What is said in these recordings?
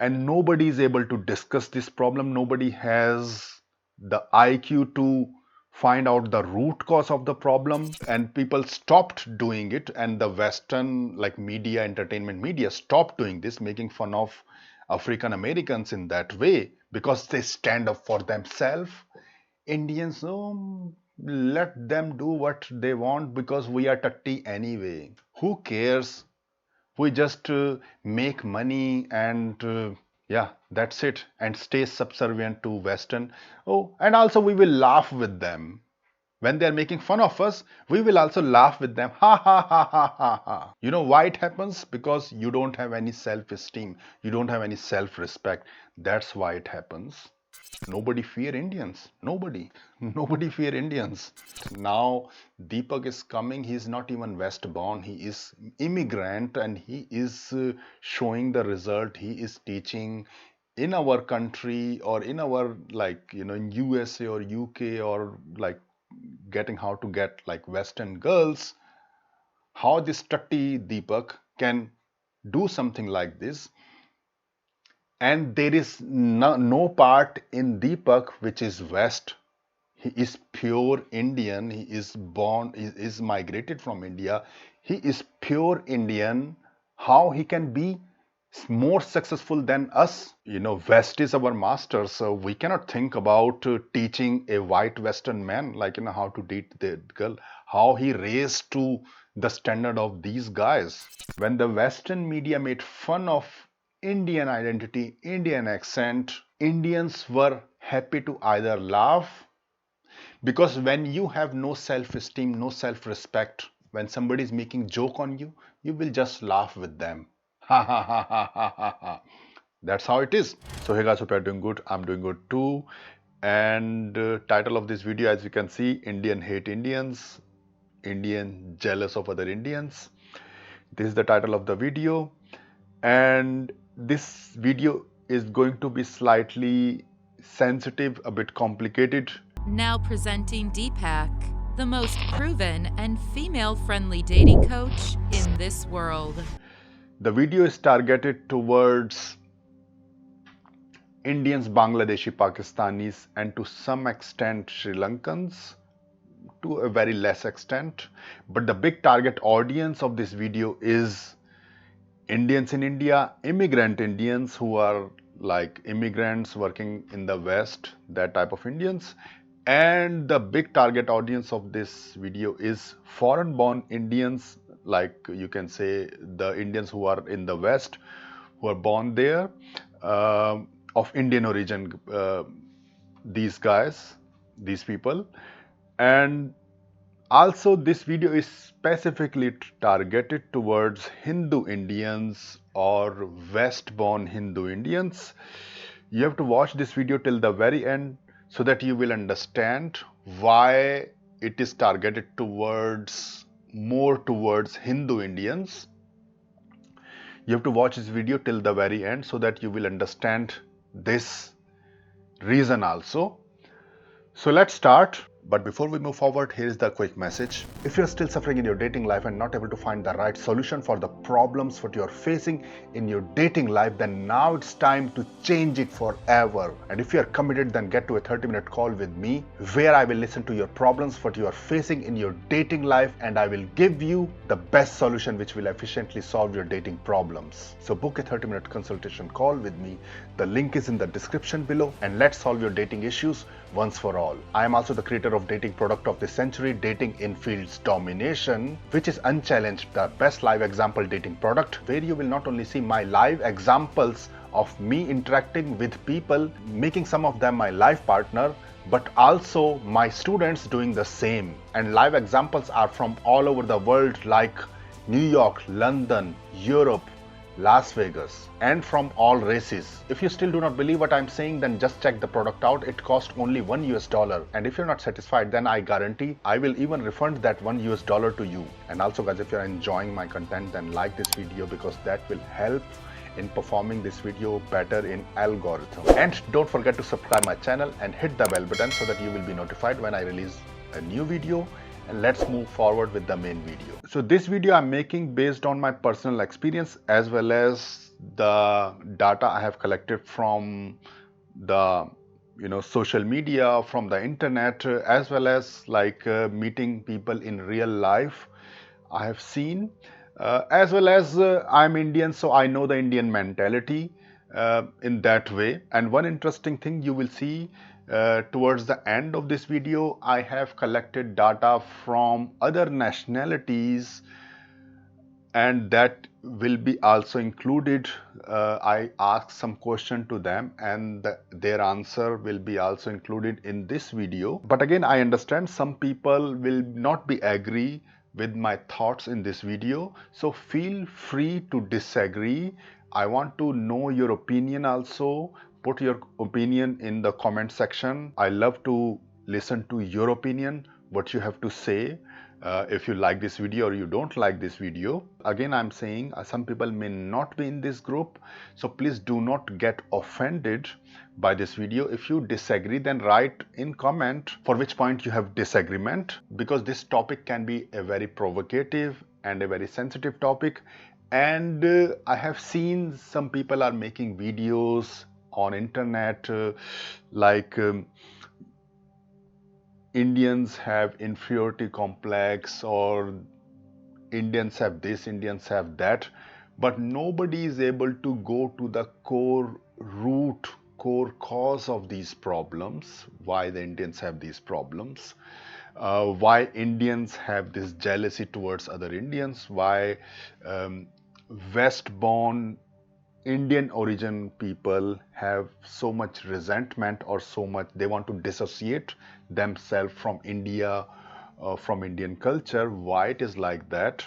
and nobody is able to discuss this problem. Nobody has the IQ to find out the root cause of the problem, and people stopped doing it, and the Western like media, entertainment media stopped doing this, making fun of African Americans in that way because they stand up for themselves. Indians, oh, let them do what they want because we are tutty anyway. Who cares? We just make money and yeah, that's it, and stay subservient to Western. Oh, and also we will laugh with them when they are making fun of us. We will also laugh with them, ha ha ha ha ha ha. You know why it happens? Because you don't have any self-esteem, you don't have any self-respect. That's why it happens. Nobody fear Indians. Nobody. Nobody fear Indians. Now Deepak is coming. He is not even West born. He is immigrant, and he is showing the result. He is teaching in our country, or in our, like, in USA or UK, or like getting how to get like Western girls. How this tutty Deepak can do something like this. And there is no part in Deepak which is West. He is pure Indian. He is born, he is migrated from India. He is pure Indian. How he can be more successful than us? West is our master, so we cannot think about teaching a white Western man, like, how to date the girl, how he raised to the standard of these guys. When the Western media made fun of Indian identity, Indian accent, Indians were happy to either laugh, because when you have no self-esteem, no self-respect, when somebody is making joke on you, you will just laugh with them. Ha ha ha ha ha ha ha. That's how it is. So hey guys, hope you're doing good. I'm doing good too. And title of this video, as you can see, Indian hate Indians, Indian jealous of other Indians. This is the title of the video. And this video is going to be slightly sensitive, a bit complicated. Now presenting Deepak, the most proven and female-friendly dating coach in this world. The video is targeted towards Indians, Bangladeshi, Pakistanis, and to some extent Sri Lankans, to a very less extent. But the big target audience of this video is Indians in India, immigrant Indians who are like immigrants working in the West, that type of Indians. And the big target audience of this video is foreign born Indians, like you can say the Indians who are in the West, who are born there, of Indian origin, these guys, these people. And also this video is specifically targeted towards Hindu Indians or West born Hindu Indians. You have to watch this video till the very end so that you will understand why it is targeted more towards Hindu Indians. You have to watch this video till the very end so that you will understand this reason also. So let's start. But before we move forward, here is the quick message. If you're still suffering in your dating life and not able to find the right solution for the problems that you're facing in your dating life, then now it's time to change it forever. And if you're committed, then get to a 30-minute call with me, where I will listen to your problems, what you are facing in your dating life, and I will give you the best solution which will efficiently solve your dating problems. So book a 30-minute consultation call with me. The link is in the description below, and let's solve your dating issues once for all. I am also the creator of dating product of the century, Dating in Fields Domination, which is unchallenged the best live example dating product, where you will not only see my live examples of me interacting with people, making some of them my life partner, but also my students doing the same. And live examples are from all over the world, like New York, London, Europe, Las Vegas, and from all races. If you still do not believe what I'm saying, then just check the product out. It costs only $1. And if you're not satisfied, then I guarantee I will even refund that $1 to you. And also guys, if you're enjoying my content, then like this video, because that will help in performing this video better in algorithm. And don't forget to subscribe my channel and hit the bell button so that you will be notified when I release a new video. And let's move forward with the main video. So this video I'm making based on my personal experience as well as the data I have collected from the social media, from the internet, as well as like meeting people in real life. I have seen, as well as I'm Indian, so I know the Indian mentality in that way. And one interesting thing you will see towards the end of this video, I have collected data from other nationalities, and that will be also included. I asked some question to them, and their answer will be also included in this video. But again, I understand some people will not be agree with my thoughts in this video, so feel free to disagree. I want to know your opinion also. Put your opinion in the comment section. I love to listen to your opinion, what you have to say. If you like this video or you don't like this video. Again, I'm saying some people may not be in this group, so please do not get offended by this video. If you disagree, then write in comment for which point you have disagreement, because this topic can be a very provocative and a very sensitive topic. And I have seen some people are making videos on internet like Indians have inferiority complex, or Indians have this, Indians have that, but nobody is able to go to the core root, core cause of these problems, why the Indians have these problems, why Indians have this jealousy towards other Indians, why West Born Indian origin people have so much resentment, or so much they want to dissociate themselves from India, from Indian culture. Why it is like that?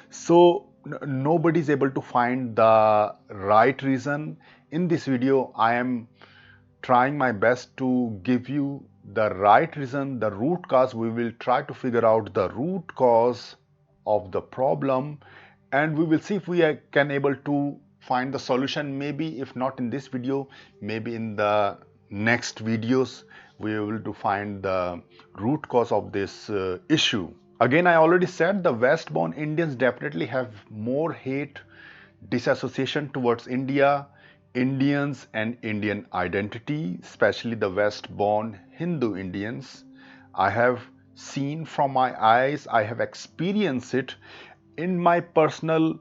So nobody is able to find the right reason. In this video, I am trying my best to give you the right reason, the root cause. We will try to figure out the root cause of the problem, and we will see if we can able to find the solution. Maybe if not in this video, maybe in the next videos we will to find the root cause of this issue. Again, I already said the West Born Indians definitely have more hate, disassociation towards India, Indians and Indian identity, especially the West Born Hindu Indians. I have seen from my eyes, I have experienced it. In my personal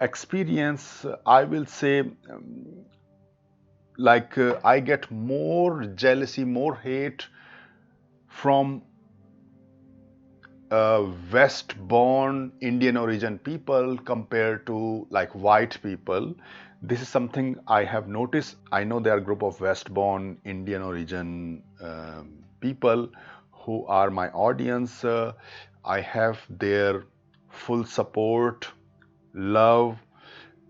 experience, I will say I get more jealousy, more hate from West born Indian origin people compared to like white people. This is something I have noticed. I know there are a group of West born Indian origin people who are my audience. I have their full support, love,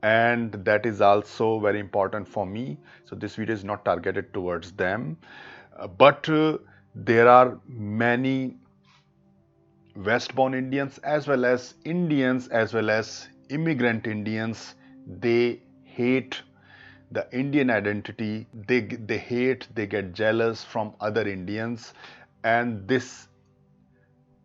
and that is also very important for me. So this video is not targeted towards them, but there are many West born Indians as well as Indians as well as immigrant Indians. They hate the Indian identity. They hate, they get jealous from other Indians, and this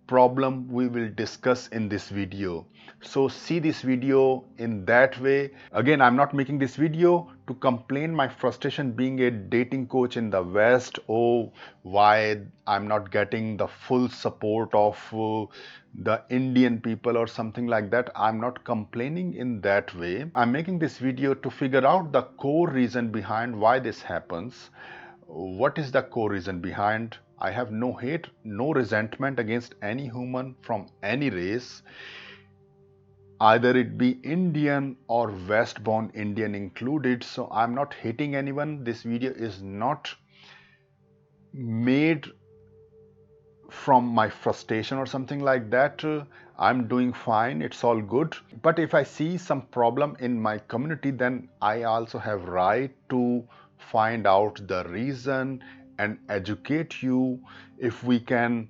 problem we will discuss in this video. So see this video in that way. Again, I'm not making this video to complain my frustration being a dating coach in the West. Oh, why I'm not getting the full support of the Indian people or something like that. I'm not complaining in that way. I'm making this video to figure out the core reason behind why this happens. What is the core reason behind? I have no hate, no resentment against any human from any race, either it be Indian or West born Indian included. So I'm not hating anyone. This video is not made from my frustration or something like that. I'm doing fine, it's all good. But if I see some problem in my community, then I also have right to find out the reason and educate you if we can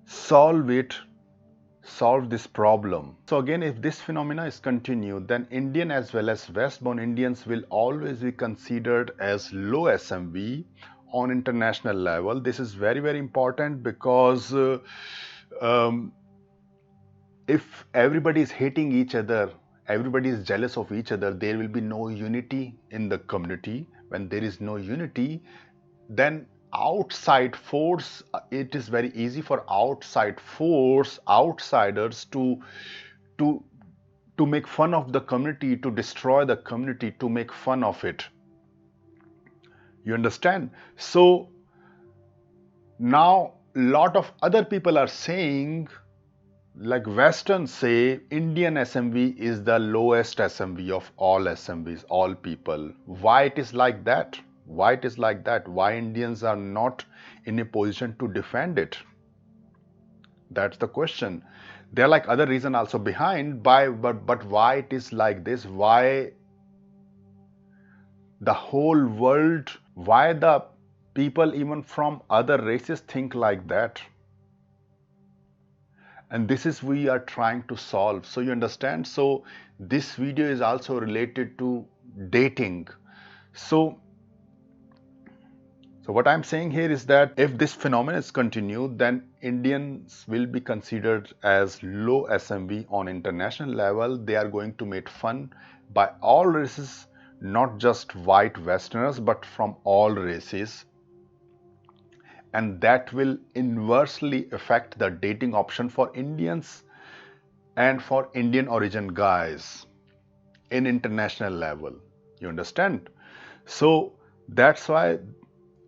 solve this problem. So again, if this phenomena is continued, then Indian as well as West born Indians will always be considered as low SMV on international level. This is very, very important, because if everybody is hating each other everybody is jealous of each other, there will be no unity in the community. When there is no unity, then outside force, it is very easy for outsiders to to make fun of the community, to destroy the community, to make fun of it. You understand? So now a lot of other people are saying, like Western say, Indian SMV is the lowest SMV of all SMVs, all people. Why it is like that? Why it is like that? Why Indians are not in a position to defend it? That's the question. There are like other reason also behind, but why it is like this? Why the whole world, why the people even from other races think like that? And this is we are trying to solve. So you understand? So this video is also related to dating. So what I'm saying here is that if this phenomenon is continued, then Indians will be considered as low SMV on international level. They are going to make fun by all races, not just white Westerners, but from all races. And that will inversely affect the dating option for Indians and for Indian origin guys in international level. You understand? So that's why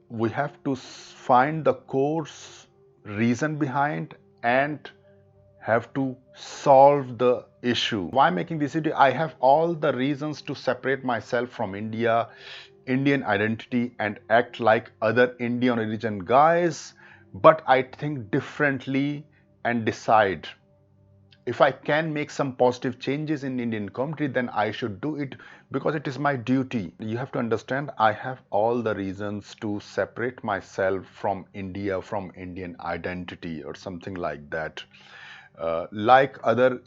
we have to find the core reason behind and have to solve the issue. Why making this video? I have all the reasons to separate myself from India, Indian identity, and act like other Indian origin guys, but I think differently and decide. If I can make some positive changes in Indian community, then I should do it because it is my duty. You have to understand, I have all the reasons to separate myself from India, from Indian identity or something like that. Like other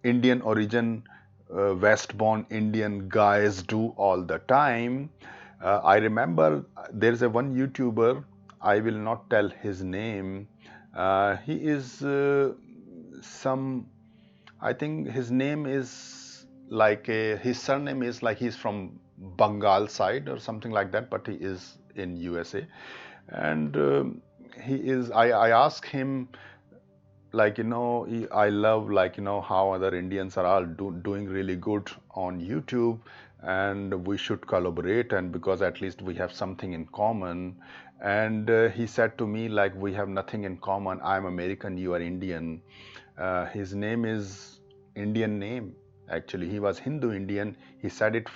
Indian origin, West Born Indian guys do all the time. I remember there's a one YouTuber, I will not tell his name. He is I think his name is like his surname is like he's from Bengal side or something like that, but he is in USA. And I asked him, like, I love, like, how other Indians are all doing really good on YouTube, and we should collaborate, and because at least we have something in common. And he said to me, like, we have nothing in common. I'm American, you are Indian. His name is Indian name. Actually, he was Hindu Indian. He said it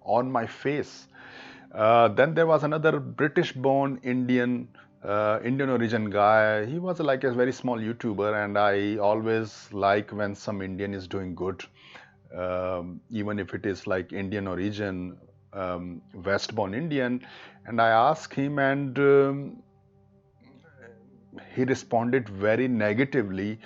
on my face. Then there was another British-born Indian origin guy. He was like a very small YouTuber, and I always like when some Indian is doing good, even if it is like Indian origin, West-born Indian. And I asked him, and he responded very negatively.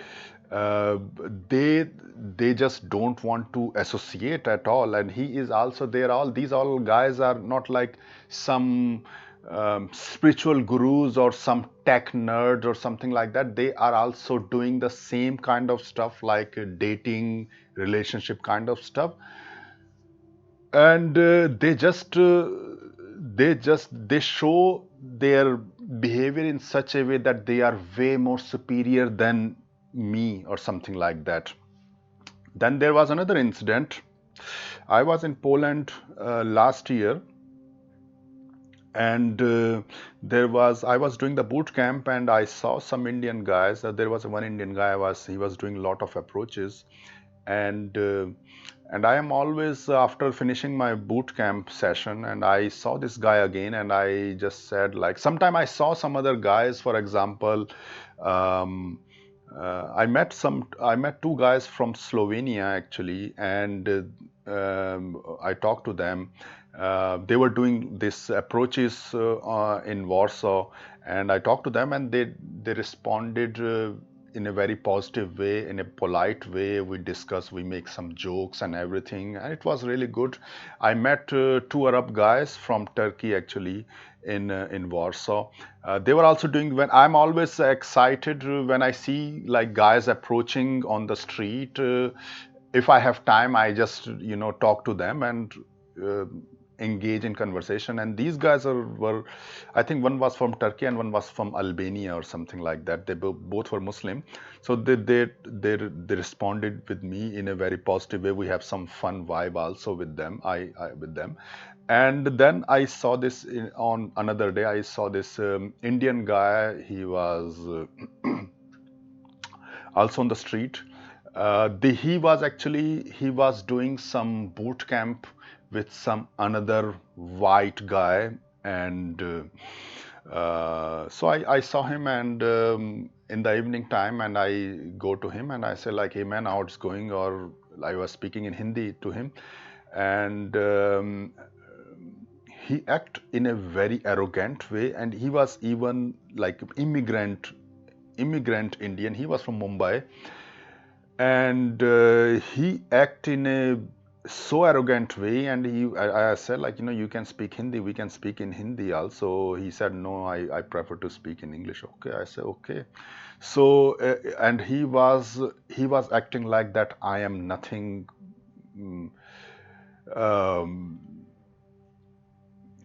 They just don't want to associate at all. And he is also there. These all guys are not like some spiritual gurus or some tech nerds or something like that. They are also doing the same kind of stuff, like dating, relationship kind of stuff. And they show their behavior in such a way that they are way more superior than me or something like that. Then there was another incident. I was in Poland last year, and I was doing the boot camp, and I saw some Indian guys. There was one Indian guy, he was doing a lot of approaches, and I am always, after finishing my boot camp session, and I saw this guy again, and I just said, like, sometime I saw some other guys. For example, I met two guys from Slovenia actually, and I talked to them. They were doing these approaches in Warsaw, and I talked to them, and they responded in a very positive way, in a polite way. We discuss, we make some jokes and everything, and it was really good. I met two Arab guys from Turkey actually in Warsaw. They were also doing, when I'm always excited when I see like guys approaching on the street, if I have time, I just talk to them and uh, engage in conversation. And these guys were, I think one was from Turkey and one was from Albania or something like that. They both were Muslim, so they responded with me in a very positive way. We have some fun vibe also with them. I with them, and then I saw this on another day. I saw this Indian guy. He was also on the street. He was doing some boot camp with some another white guy, and so I saw him, and in the evening time, and I go to him and I say like, hey man, how it's going? Or I was speaking in Hindi to him, and he act in a very arrogant way, and he was even like immigrant Indian. He was from Mumbai, and he act in a so arrogant way. And I said like, you can speak Hindi, we can speak in Hindi also. He said no, I prefer to speak in English. Okay, I said okay. So and he was acting like that I am nothing. um,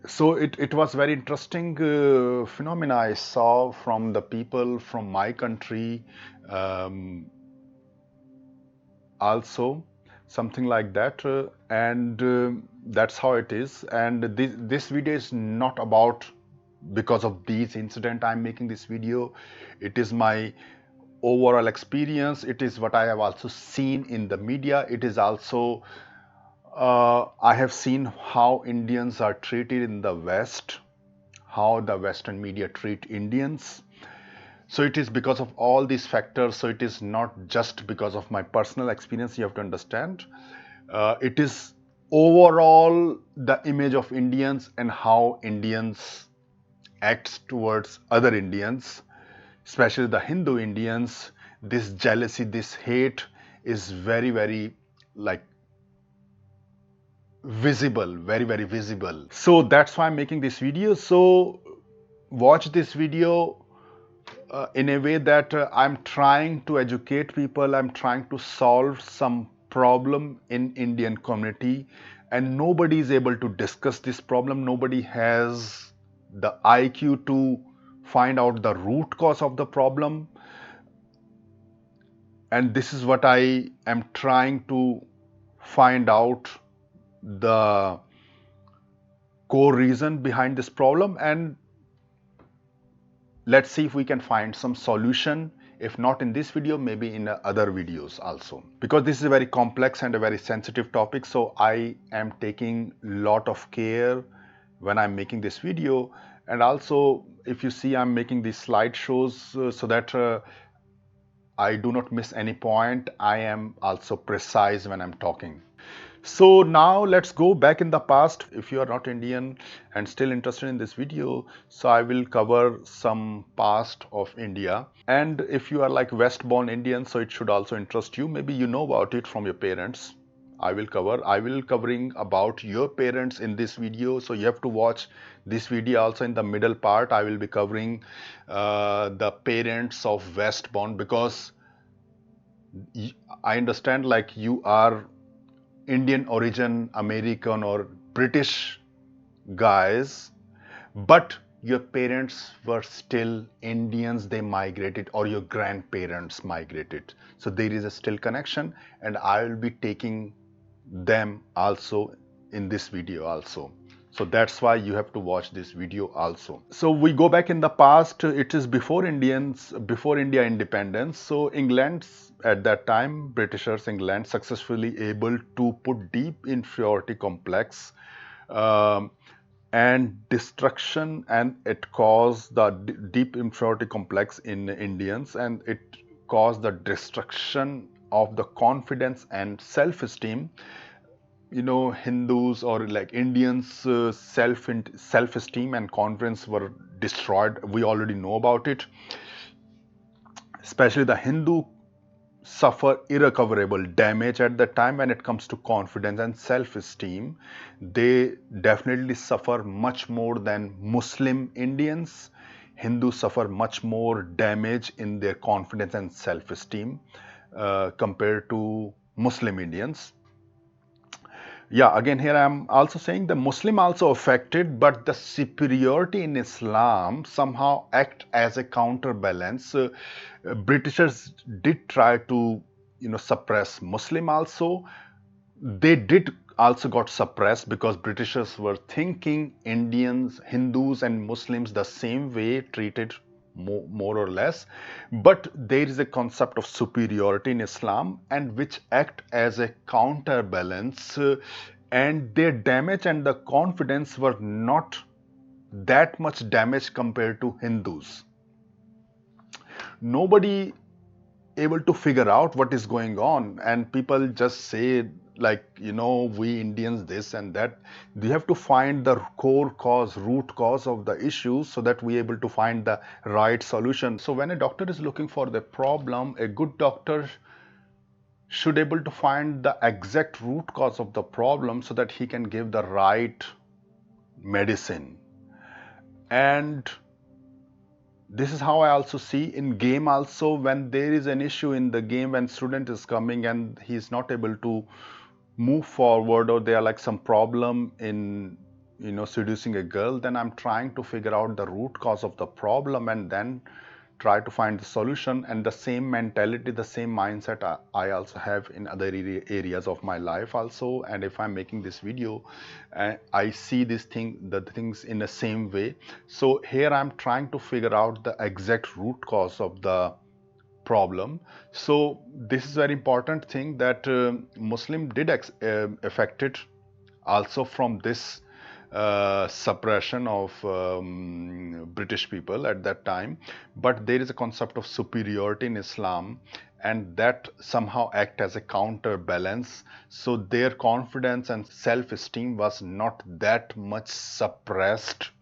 so it was very interesting phenomena I saw from the people from my country, also something like that, and that's how it is. And this video is not about because of these incident I'm making this video. It is my overall experience. It is what I have also seen in the media. It is also I have seen how Indians are treated in the West, how the Western media treat Indians. So it is because of all these factors. So it is not just because of my personal experience. You have to understand. It is overall the image of Indians and how Indians act towards other Indians, especially the Hindu Indians. This jealousy, this hate is very, very like visible, very, very visible. So that's why I'm making this video. So watch this video in a way that I'm trying to educate people, I'm trying to solve some problem in Indian community, and nobody is able to discuss this problem. Nobody has the IQ to find out the root cause of the problem. And this is what I am trying to find out, the core reason behind this problem, and let's see if we can find some solution. If not in this video, maybe in other videos also, because this is a very complex and a very sensitive topic. So I am taking a lot of care when I'm making this video. And also, if you see, I'm making these slideshows so that I do not miss any point. I am also precise when I'm talking. So now let's go back in the past. If you are not Indian and still interested in this video, so I will cover some past of India. And if you are like West Born Indian, so it should also interest you. Maybe you know about it from your parents. I will covering about your parents in this video. So you have to watch this video also. In the middle part, I will be covering the parents of West Born, because I understand like you are Indian origin, American or British guys, but your parents were still Indians. They migrated, or your grandparents migrated. So there is a still connection, and I will be taking them also in this video also. So that's why you have to watch this video also. So we go back in the past. It is before India independence. So England at that time, Britishers, England successfully able to put deep inferiority complex and destruction, and it caused the deep inferiority complex in Indians, and it caused the destruction of the confidence and self-esteem. Hindus or like Indians self-esteem and confidence were destroyed. We already know about it. Especially the Hindu suffer irrecoverable damage at the time when it comes to confidence and self-esteem. They definitely suffer much more than Muslim Indians. Hindus suffer much more damage in their confidence and self-esteem compared to Muslim Indians. Yeah, again, here I'm also saying the Muslim also affected, but the superiority in Islam somehow act as a counterbalance. Britishers did try to, suppress Muslim also. They did also got suppressed because Britishers were thinking Indians, Hindus, and Muslims the same way, treated more or less. But there is a concept of superiority in Islam, and which act as a counterbalance, and their damage and the confidence were not that much damage compared to Hindus. Nobody able to figure out what is going on, and people just say, like, we Indians this and that. We have to find the core cause, root cause of the issues, so that we able to find the right solution. So when a doctor is looking for the problem, a good doctor should able to find the exact root cause of the problem, so that he can give the right medicine. And this is how I also see in game also, when there is an issue in the game, when student is coming and he's not able to move forward, or there are like some problem in seducing a girl, then I'm trying to figure out the root cause of the problem and then try to find the solution. And the same mentality, the same mindset I also have in other areas of my life also. And if I'm making this video, I see the things in the same way. So here I'm trying to figure out the exact root cause of the problem. So this is very important thing, that Muslim did affected also from this suppression of British people at that time. But there is a concept of superiority in Islam, and that somehow act as a counterbalance. So their confidence and self-esteem was not that much suppressed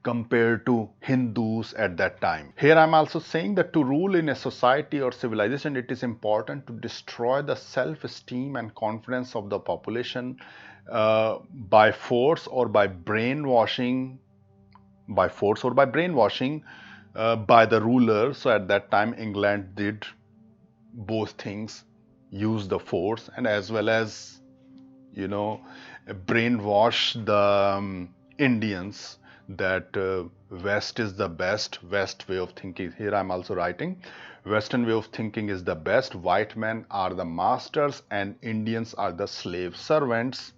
compared to Hindus at that time. Here I'm also saying that to rule in a society or civilization, it is important to destroy the self-esteem and confidence of the population by force or by brainwashing, by the ruler. So at that time, England did both things, use the force and as well as, brainwash the Indians, that West is the best, West way of thinking. Here I'm also writing, Western way of thinking is the best, white men are the masters and Indians are the slave servants.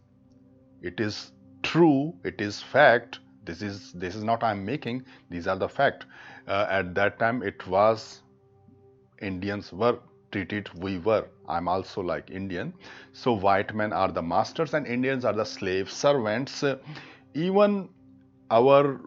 It is true, it is fact. This is not I'm making, these are the fact. At that time it was, Indians were treated, I'm also like Indian. So white men are the masters and Indians are the slave servants. Even our,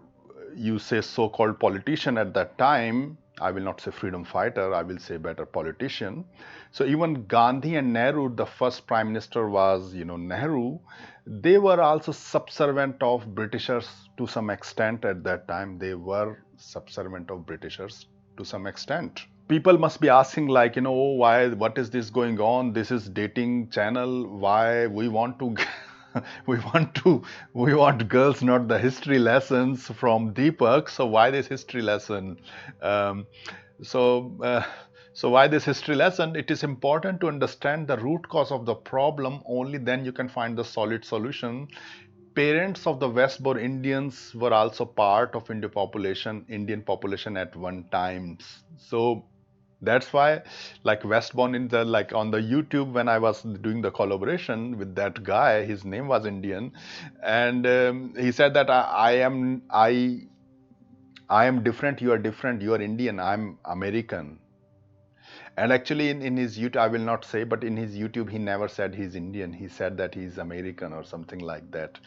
you say, so-called politician at that time, I will not say freedom fighter, I will say better politician. So even Gandhi and Nehru, the first prime minister was, Nehru, they were also subservient of Britishers to some extent at that time. They were subservient of Britishers to some extent. People must be asking, like, why, what is this going on? This is dating channel. Why we want to we want girls, not the history lessons from Deepak. So why this history lesson? So why this history lesson? It is important to understand the root cause of the problem. Only then you can find the solid solution. Parents of the West Born Indians were also part of Indian population at one time. So that's why, like, West Born in the, like, on the YouTube, when I was doing the collaboration with that guy, his name was Indian, and he said that I am different, you are different, you are Indian, I'm American. And actually in his YouTube, I will not say, but in his YouTube, he never said he's Indian. He said that he's American or something like that.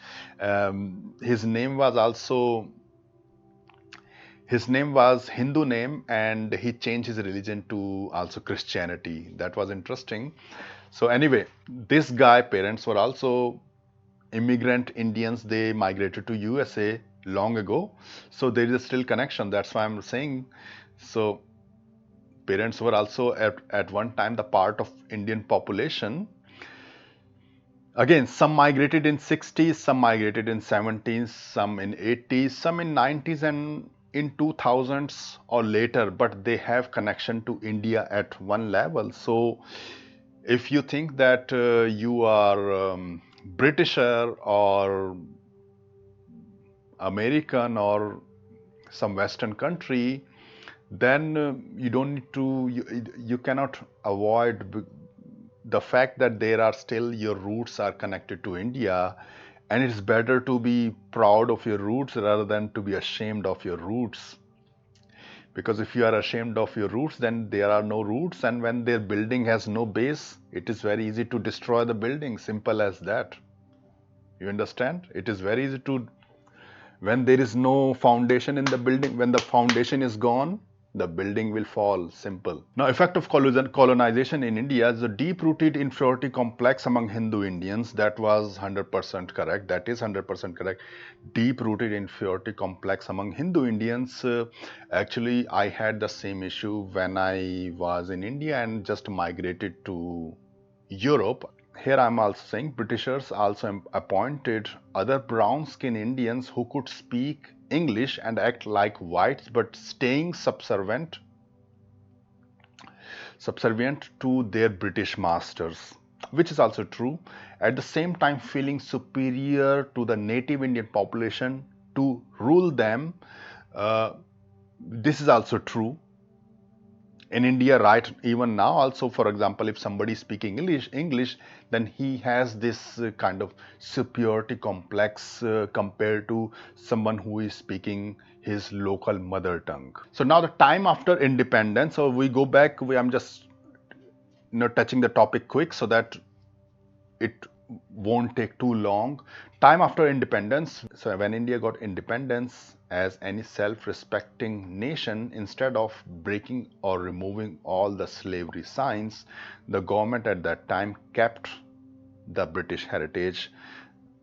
His name was also, his name was Hindu name, and he changed his religion to also Christianity. That was interesting. So anyway, this guy, parents were also immigrant Indians. They migrated to USA long ago. So there is a still connection. That's why I'm saying. So parents were also at one time the part of Indian population. Again, some migrated in 60s, some migrated in 70s, some in 80s, some in 90s and in 2000s or later, but they have connection to India at one level. So If you think that you are Britisher or American or some Western country, then you don't need to, you cannot avoid the fact that there are still your roots are connected to India, and it's better to be proud of your roots rather than to be ashamed of your roots. Because if you are ashamed of your roots, then there are no roots, and when their building has no base, it is very easy to destroy the building. Simple as that. You understand? It is very easy to, when there is no foundation in the building, when the foundation is gone, the building will fall. Simple. Now, effect of colonization in India is a deep-rooted inferiority complex among Hindu Indians. That was 100% correct. That is 100% correct. Deep-rooted inferiority complex among Hindu Indians. Actually, I had the same issue when I was in India and just migrated to Europe. Here I'm also saying Britishers also appointed other brown-skinned Indians who could speak English and act like whites, but staying subservient to their British masters, which is also true. At the same time, feeling superior to the native Indian population to rule them. This is also true. In India, right, even now also, for example, if somebody is speaking English, then he has this kind of superiority complex compared to someone who is speaking his local mother tongue. So now the time after independence, so we go back, I'm just touching the topic quick so that it won't take too long. Time after independence, so when India got independence, as any self-respecting nation, instead of breaking or removing all the slavery signs, the government at that time kept the British heritage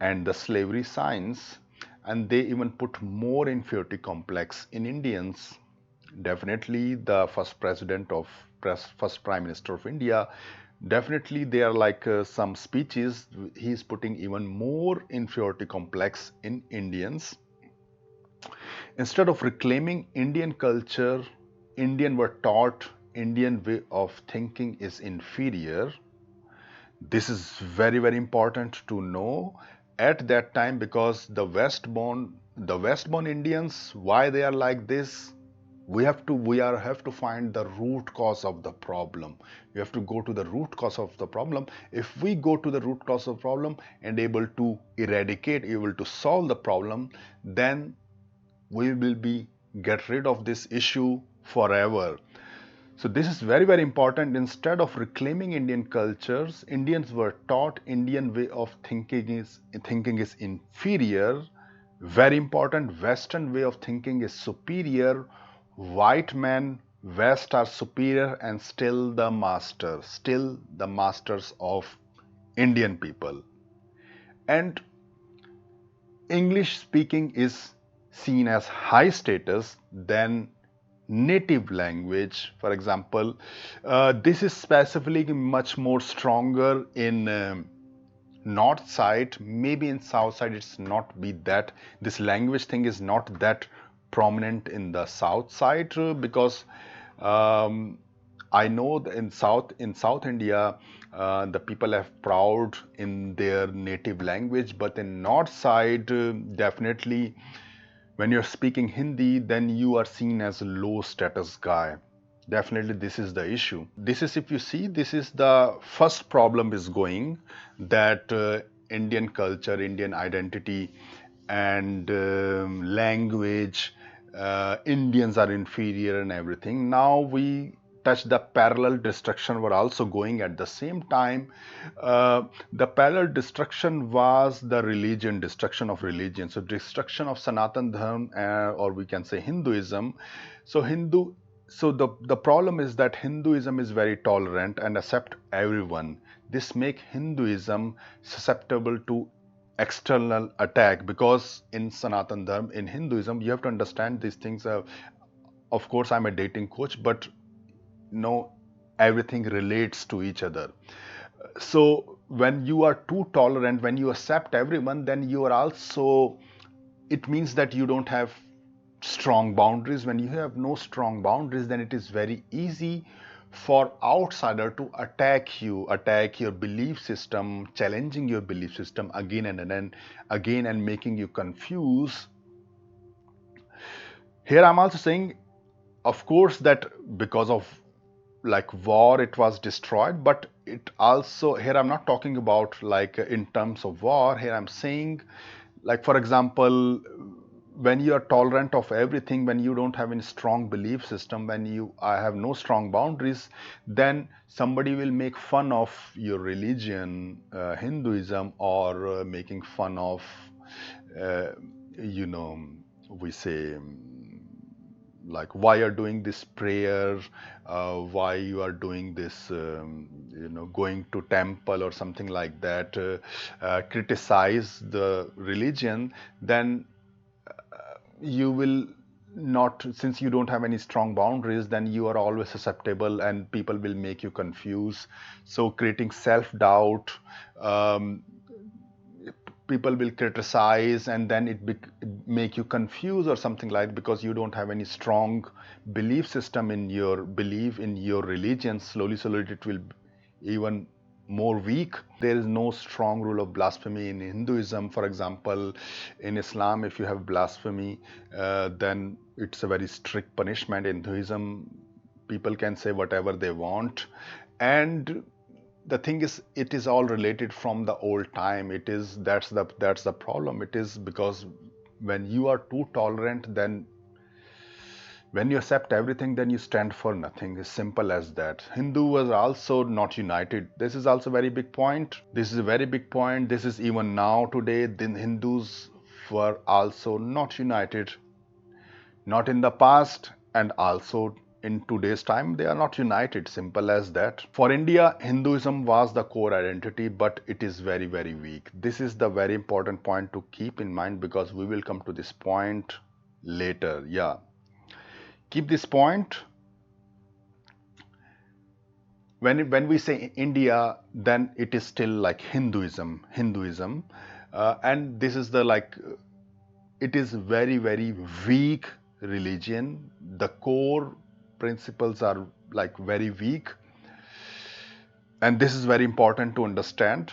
and the slavery signs, and they even put more inferiority complex in Indians. Definitely the first prime minister of India, definitely there are like some speeches, he's putting even more inferiority complex in Indians. Instead of reclaiming Indian culture, Indian were taught Indian way of thinking is inferior. This is very, very important to know at that time, because the West Born Indians, why they are like this, we have to find the root cause of the problem. We have to go to the root cause of the problem. If we go to the root cause of the problem and able to eradicate, able to solve the problem, then we will get rid of this issue forever. So this is very, very important. Instead of reclaiming Indian cultures, Indians were taught Indian way of thinking is inferior. Very important. Western way of thinking is superior. White men, West are superior and still the masters of Indian people. And English speaking is seen as high status than native language. For example, this is specifically much more stronger in north side. Maybe in south side it's not be that, this language thing is not that prominent in the south side, because I know that in South India, the people have proud in their native language, but in north side, definitely when you're speaking Hindi, then you are seen as a low status guy. Definitely this is the issue. This is, if you see, this is the first problem is going, that Indian culture, Indian identity and language, Indians are inferior and everything. Now we touch the parallel destruction were also going at the same time. The parallel destruction was the religion, destruction of religion. So destruction of Sanatan Dharma, or we can say Hinduism. So the problem is that Hinduism is very tolerant and accept everyone. This make Hinduism susceptible to external attack, because in Sanatan Dharma, in Hinduism, you have to understand these things. Of course, I'm a dating coach, but no, everything relates to each other. So when you are too tolerant, when you accept everyone, then you are also, it means that you don't have strong boundaries. When you have no strong boundaries, then it is very easy for outsider to attack you, attack your belief system, challenging your belief system again and then again and making you confused. Here I'm also saying, of course, that because of like war it was destroyed, but it also, here I'm not talking about like in terms of war. Here I'm saying, like for example, when you are tolerant of everything, when you don't have any strong belief system, when you I have no strong boundaries, then somebody will make fun of your religion, Hinduism, or making fun of uh, you know we say like why you're doing this prayer, why you are doing this, going to temple or something like that, criticize the religion, then you will not, since you don't have any strong boundaries, then you are always susceptible and people will make you confuse. So creating self-doubt, um, people will criticize and then it make you confused or something like that, because you don't have any strong belief system in your belief in your religion. Slowly it will even more weak. There is no strong rule of blasphemy in Hinduism. For example, in Islam, if you have blasphemy, then it's a very strict punishment. In Hinduism, people can say whatever they want. And the thing is, it is all related from the old time. It is, that's the problem. It is because when you are too tolerant, then when you accept everything, then you stand for nothing. As simple as that. Hindu was also not united. This is also a very big point. This is a very big point. This is even now today, the Hindus were also not united. Not in the past, and also in today's time, they are not united. Simple as that. For India, Hinduism was the core identity, but it is very, very weak. This is the very important point to keep in mind, because we will come to this point later. Yeah. Keep this point. When we say India, then it is still like Hinduism, and this is the like, it is very, very weak religion. The core principles are like very weak, and this is very important to understand.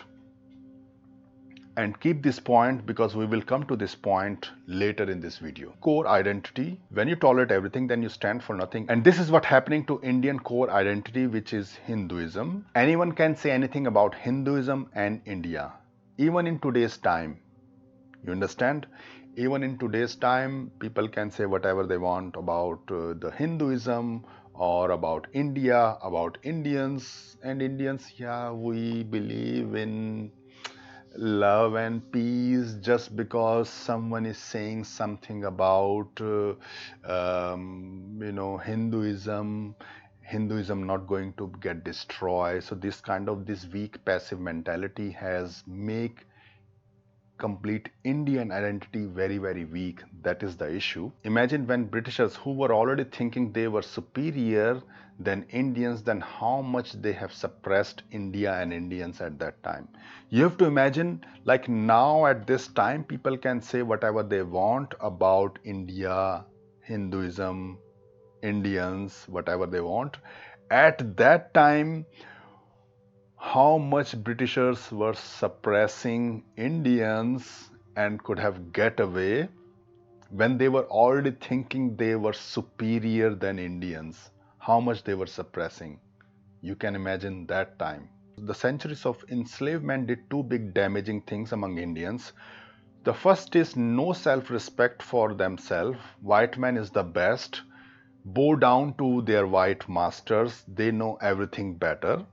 And keep this point, because we will come to this point later in this video. Core identity. When you tolerate everything, then you stand for nothing. And this is what happening to Indian core identity, which is Hinduism. Anyone can say anything about Hinduism and India, even in today's time. You understand? Even in today's time, people can say whatever they want about the Hinduism or about India, about Indians. And Indians, yeah, we believe in love and peace. Just because someone is saying something about Hinduism not going to get destroyed. So this kind of this weak passive mentality has make complete Indian identity very, very weak. That is the issue. Imagine when Britishers, who were already thinking they were superior than Indians, then how much they have suppressed India and Indians at that time. You have to imagine, like now at this time, people can say whatever they want about India, Hinduism, Indians, whatever they want. At that time, how much Britishers were suppressing Indians and could have get away when they were already thinking they were superior than Indians. How much they were suppressing. You can imagine that time. The centuries of enslavement did two big damaging things among Indians. The first is no self-respect for themselves. White man is the best. Bow down to their white masters. They know everything better.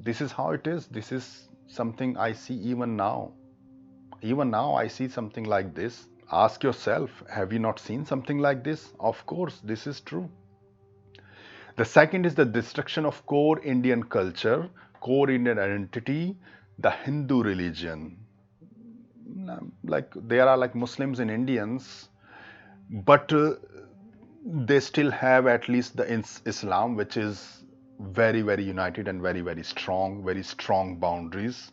This is how it is. This is something I see even now. Even now I see something like this. Ask yourself, have you not seen something like this? Of course, this is true. The second is the destruction of core Indian culture, core Indian identity, the Hindu religion. Like there are like Muslims and Indians, but they still have at least the Islam, which is very, very united and very, very strong boundaries.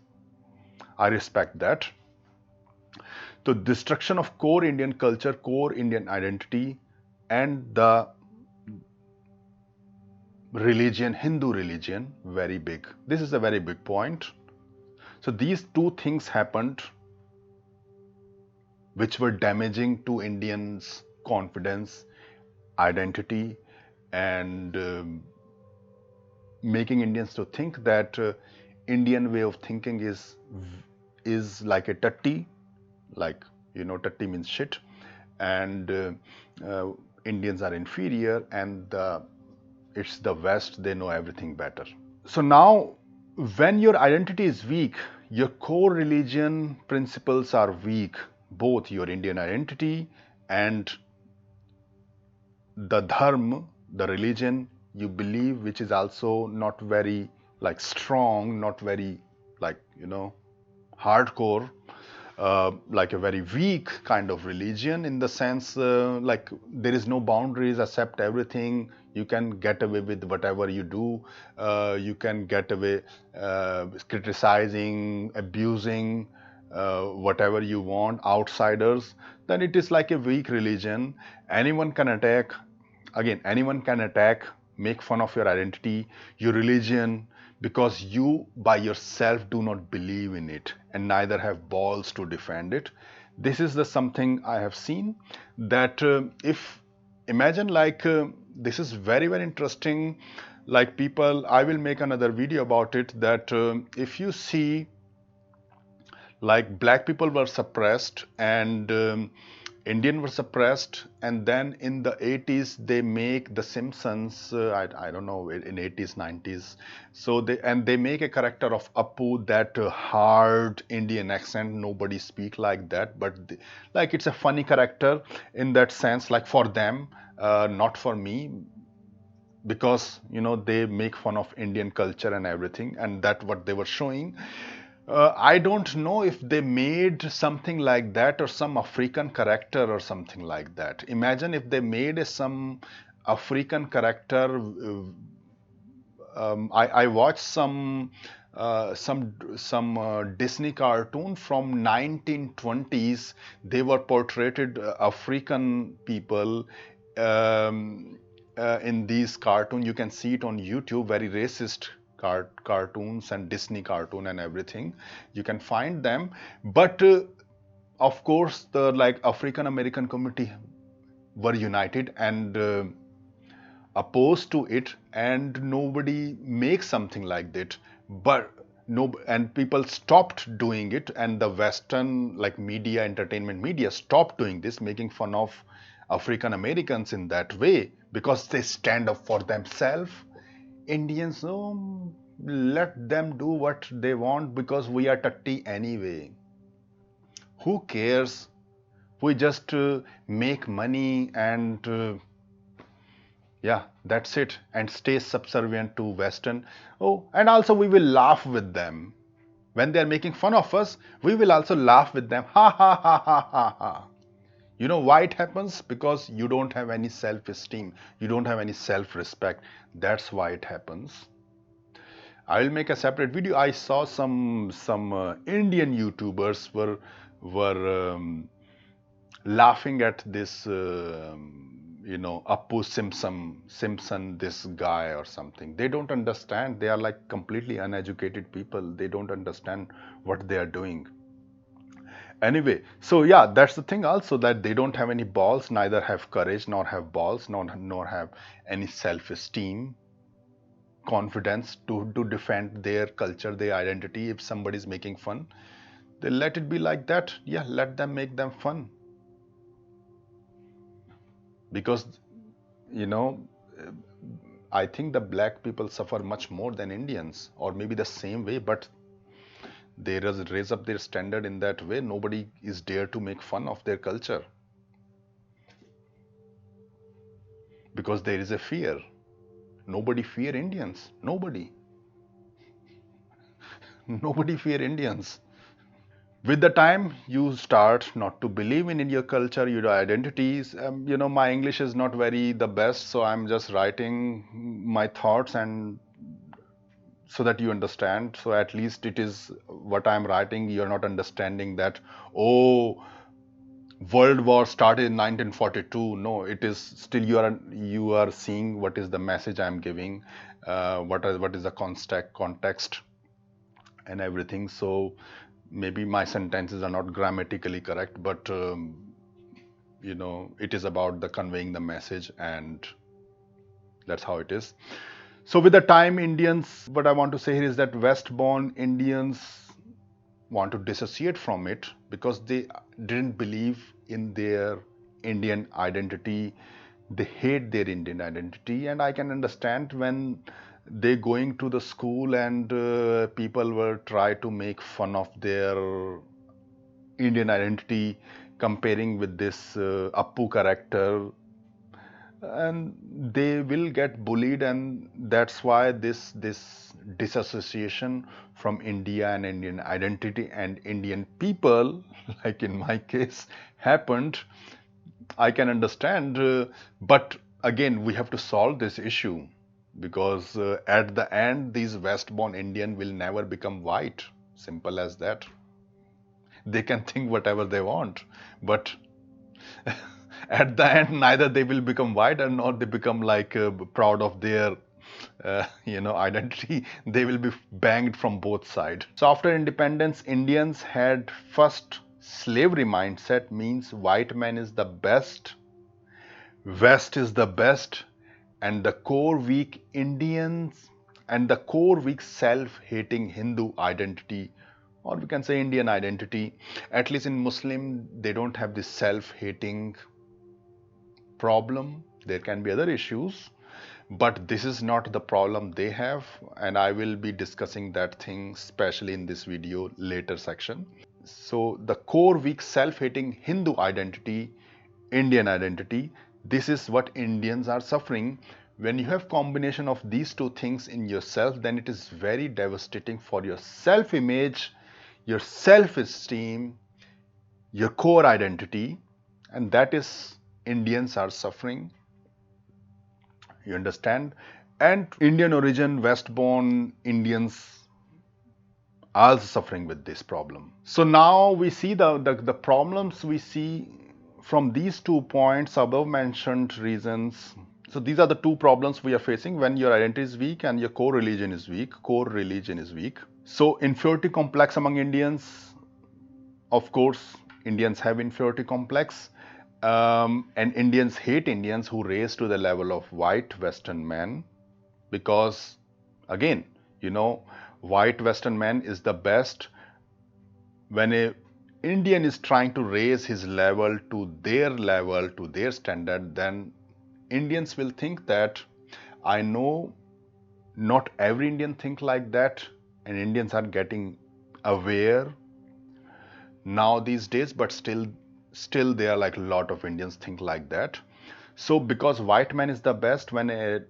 I respect that. The destruction of core Indian culture, core Indian identity, and the religion, Hindu religion, very big. This is a very big point. So these two things happened which were damaging to Indians' confidence, identity, and making Indians to think that Indian way of thinking is like a tatti, like tatti means shit, and Indians are inferior, and it's the West, they know everything better. So now, when your identity is weak, your core religion principles are weak, both your Indian identity and the dharma, the religion you believe, which is also not very like strong, not very like hardcore, like a very weak kind of religion, in the sense like there is no boundaries, accept everything, you can get away with whatever you do, you can get away criticizing, abusing whatever you want, outsiders, then it is like a weak religion. Anyone can attack, again, anyone can attack, make fun of your identity, your religion, because you by yourself do not believe in it and neither have balls to defend it. This is the something I have seen, that if imagine like this is very very interesting, like people, I will make another video about it, that if you see, like black people were suppressed and Indian were suppressed, and then in the 80s they make the Simpsons, I don't know, in 80s 90s, so they make a character of Appu, that hard Indian accent, nobody speak like that, but like it's a funny character in that sense, like for them, not for me, because they make fun of Indian culture and everything, and that what they were showing. I don't know if they made something like that or some African character or something like that. Imagine if they made some African character. I watched some Disney cartoon from 1920s. They were portrayed African people in these cartoon. You can see it on YouTube. Very racist cartoons and Disney cartoon and everything. You can find them, but of course, the like African American community were united and opposed to it, and nobody makes something like that. But no, and people stopped doing it, and the Western like media, entertainment media stopped doing this, making fun of African Americans in that way, because they stand up for themselves. Indians, oh, let them do what they want because we are tatti anyway. Who cares? We just make money and yeah, that's it, and stay subservient to Western. Oh, and also we will laugh with them. When they are making fun of us, we will also laugh with them. Ha ha ha ha ha ha. You know why it happens? Because you don't have any self-esteem. You don't have any self-respect. That's why it happens. I will make a separate video. I saw some Indian YouTubers were laughing at this Appu Simpson, this guy or something. They don't understand. They are like completely uneducated people. They don't understand what they are doing. Anyway, so yeah, that's the thing also, that they don't have any balls, neither have courage, nor have balls, nor have any self-esteem, confidence to defend their culture, their identity. If somebody is making fun, they let it be like that. Yeah, let them make them fun. Because, I think the black people suffer much more than Indians, or maybe the same way, but they raise up their standard in that way. Nobody is dare to make fun of their culture because there is a fear. Nobody fear Indians. Nobody. Nobody fear Indians. With the time you start not to believe in your culture, your identities. My English is not very the best, so I'm just writing my thoughts and so that you understand. So at least it is what I'm writing. You're not understanding that, oh, World War started in 1942. No, it is still you are seeing what is the message I'm giving, what is the context and everything. So maybe my sentences are not grammatically correct, but it is about the conveying the message, and that's how it is. So with the time, Indians, what I want to say here is that West-born Indians want to dissociate from it because they didn't believe in their Indian identity. They hate their Indian identity, and I can understand when they going to the school and people will try to make fun of their Indian identity, comparing with this Appu character, and they will get bullied, and that's why this disassociation from India and Indian identity and Indian people, like in my case, happened. I can understand, but again, we have to solve this issue because at the end, these West-born Indian will never become white. Simple as that. They can think whatever they want, but at the end, neither they will become white and nor they become like proud of their identity. They will be banged from both sides. So after independence, Indians had first slavery mindset, means white man is the best, West is the best, and the core weak Indians and the core weak self-hating Hindu identity, or we can say Indian identity. At least in Muslim, they don't have this self-hating problem. There can be other issues, but this is not the problem they have, and I will be discussing that thing especially in this video later section. So the core weak self-hating Hindu identity, Indian identity, this is what Indians are suffering. When you have combination of these two things in yourself, then it is very devastating for your self-image, your self-esteem, your core identity, and that is Indians are suffering. You understand? And Indian origin, West-born Indians are suffering with this problem. So now we see the problems we see from these 2 points, above mentioned reasons. So these are the two problems we are facing when your identity is weak and your core religion is weak. Core religion is weak. So inferiority complex among Indians, of course, Indians have inferiority complex. And Indians hate Indians who raise to the level of white Western men, because again, white Western man is the best. When a Indian is trying to raise his level, to their standard, then Indians will think that, I know not every Indian think like that, and Indians are getting aware now these days, but still there are like a lot of Indians think like that. So because white man is the best, when a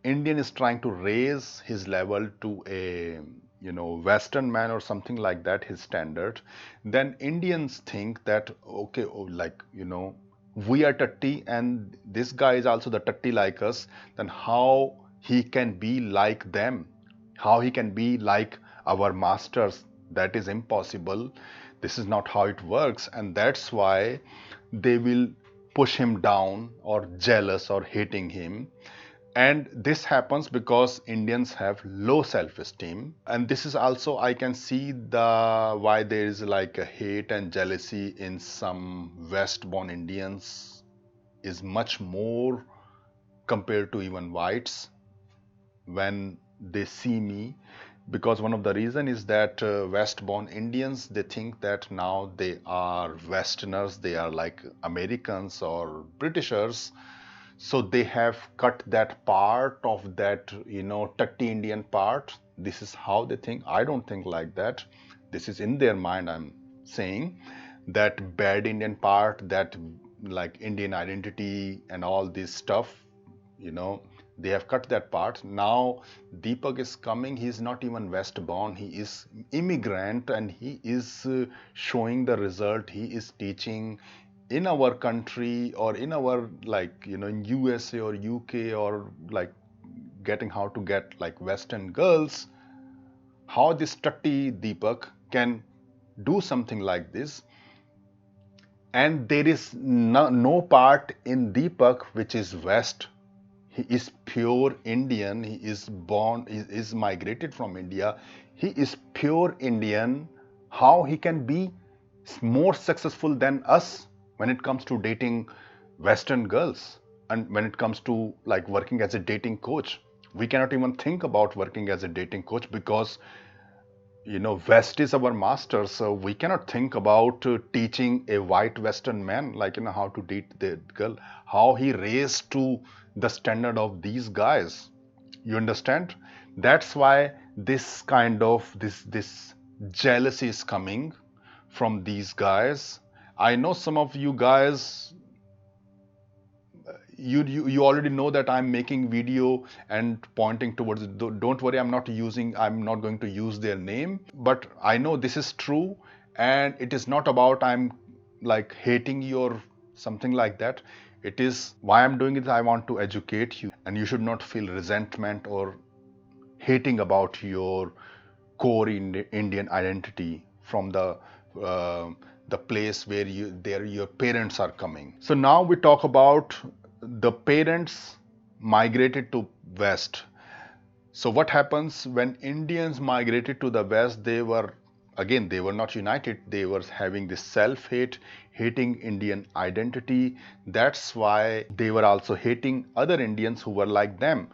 Indian is trying to raise his level to a Western man or something like that, his standard, then Indians think that, okay, oh, like we are Tatti and this guy is also the Tatti like us, then how he can be like them, how he can be like our masters? That is impossible. This is not how it works, and that's why they will push him down or jealous or hating him. And this happens because Indians have low self-esteem, and this is also, I can see the why there is like a hate and jealousy in some West-born Indians is much more compared to even whites when they see me, because one of the reason is that West-born Indians, they think that now they are Westerners, they are like Americans or Britishers, so they have cut that part of that Tatti Indian part. This is how they think. I don't think like that. This is in their mind. I'm saying that bad Indian part, that like Indian identity and all this stuff, they have cut that part. Now Deepak is coming, he is not even West born, he is immigrant, and he is showing the result. He is teaching in our country or in our in USA or UK, or like getting how to get like Western girls. How this Tatti Deepak can do something like this? And there is no part in Deepak which is West. He is pure Indian. He is born, he is migrated from India. He is pure Indian. How he can be more successful than us when it comes to dating Western girls and when it comes to like working as a dating coach? We cannot even think about working as a dating coach because West is our master, so we cannot think about teaching a white Western man, like, how to date the girl, how he raised to the standard of these guys. You understand? That's why this kind of this jealousy is coming from these guys. I know some of you guys, you already know that I'm making video and pointing towards it. Don't worry, I'm not going to use their name, but I know this is true, and it is not about I'm like hating you or something like that. It is why I'm doing it. I want to educate you, and you should not feel resentment or hating about your core Indian identity from the place where your parents are coming. So now we talk about the parents migrated to West. So what happens when Indians migrated to the West? They were not united. They were having this self-hate, hating Indian identity. That's why they were also hating other Indians who were like them,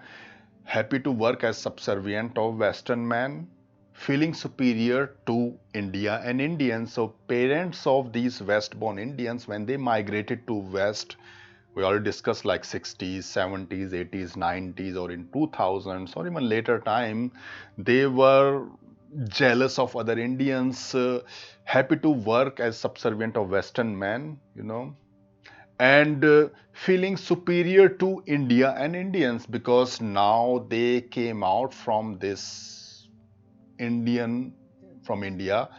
happy to work as subservient of Western man, feeling superior to India and Indians. So parents of these West-born Indians, when they migrated to West, we already discussed like 60s, 70s, 80s, 90s, or in 2000s, or even later time, they were jealous of other Indians, happy to work as subservient of Western men, and feeling superior to India and Indians because now they came out from this Indian from India.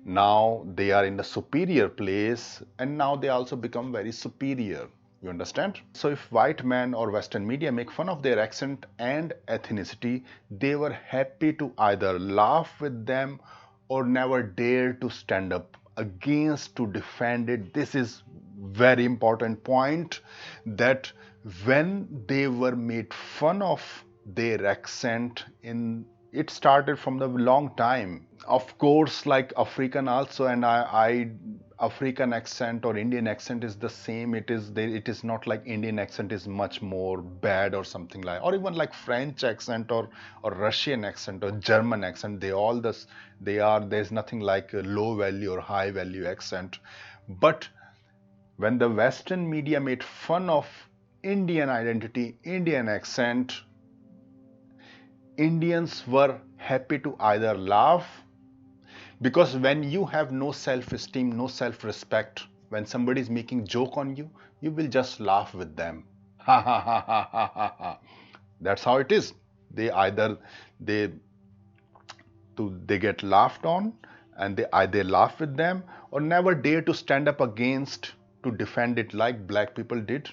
Now they are in the superior place, and now they also become very superior. You understand? So if white men or Western media make fun of their accent and ethnicity, they were happy to either laugh with them or never dare to stand up against to defend it. This is very important point, that when they were made fun of their accent, in it started from the long time. Of course, like African also, and I African accent or Indian accent is the same. It is not like Indian accent is much more bad or something like, or even like French accent or Russian accent or German accent. There's nothing like a low value or high value accent. But when the Western media made fun of Indian identity, Indian accent, Indians were happy to either laugh, because when you have no self-esteem, no self-respect, when somebody is making joke on you, you will just laugh with them. Ha ha ha ha ha ha ha. That's how it is. They get laughed on, and they either laugh with them or never dare to stand up against to defend it like black people did,